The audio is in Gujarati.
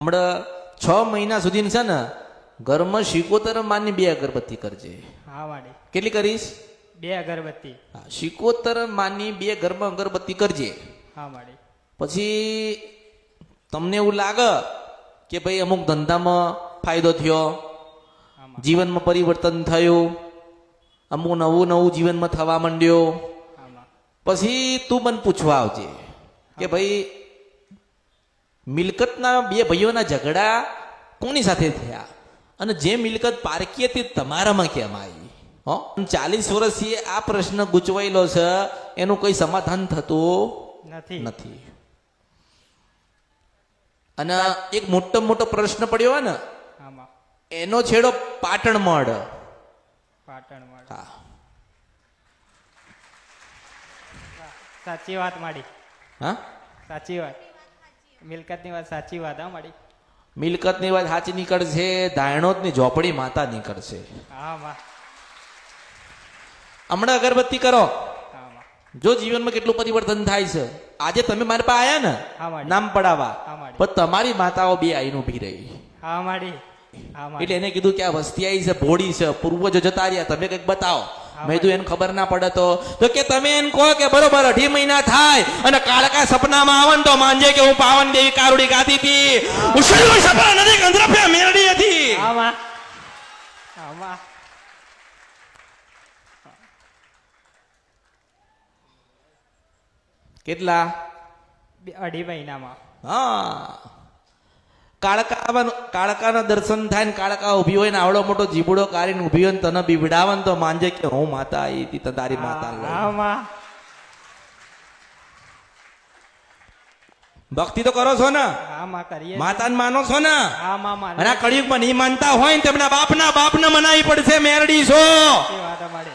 હમણાં 6 મહિના સુધી છે ને ઘરમાં 75 માની 2 અગરબત્તી કરજે. હા વાડી કેટલી કરીશ? 2 અગરબત્તી. હા, 75 માની 2 ઘરમાં અગરબત્તી કરજે. હા વાડી પછી તમને એવું લાગે કે ભાઈ અમુક ધંધામાં ફાયદો થયો, જીવનમાં પરિવર્તન થયું, અમુક નવું નવું જીવનમાં થવા માંડ્યો, પછી તું મને પૂછવા આવજે કે ભાઈ મિલકતના 2 ભાઈઓના ઝઘડા કોની સાથે થયા અને જે મિલકત પારકી હતી તમારામાં કેમ આવી? 40 વર્ષથી આ પ્રશ્ન ગૂંચવાયેલો છે, એનું કોઈ સમાધાન થતું નથી. અને એક મોટો પ્રશ્ન પડ્યો હોય ને, એનો છેડો પાટણ મળ. હા, સાચી વાત માડી. હા, સાચી વાત. મિલકતની વાત સાચી વાત. હા માડી મિલકતની વાત સાચી નીકળશે, દાયણોદની ઝોપડી માતા નીકળશે. હા માં. હમણાં અગરબત્તી કરો, હા માં. જો જીવનમાં કેટલું પરિવર્તન થાય છે. આજે તમે મારી પાસે આયા ને હા માડી. નામ પડાવવા, હા માડી. પણ તમારી માતાઓ 2 આઈને ઊભી રહી. હા માડી. હા માડી. એટલે એને કીધું કે આ વસ્તી આવી છે, ભોળી છે, પૂર્વજો જતા રહ્યા, તમે કંઈક બતાવો. મેં કીધું એને ખબર ના પડે તો કે તમે એમ કહો કે બરોબર 2.5 મહિના થાય અને કાળકા સપનામાં આવે ને તો માંજે કે હું પાવન દેવી કારુડી ગાતી હતી, ઉછળ્યું સપના નથી ગંધરફે મેરડી હતી. હા માં. હા માં. કેટલા? 2.5 મહિનામાં. હા, કાળકાના દર્શન થાય ને કાળકા ઉભી હોય ને આવડો મોટો જીબડો કાઢીને ઉભી હોય ને તને બીવડાવે ને તો માંજે કે હું માતા આવી હતી, તારી માતા. હા માં. ભક્તિ તો કરો છો ને? હા માં કરીએ. માતાને માનો છો ને? હા માં. અને આ કળિયુગમાં નહીં માનતા હોય ને તેમના બાપના મનાવી પડશે. મેરડી છો. સાચી વાત અમારી.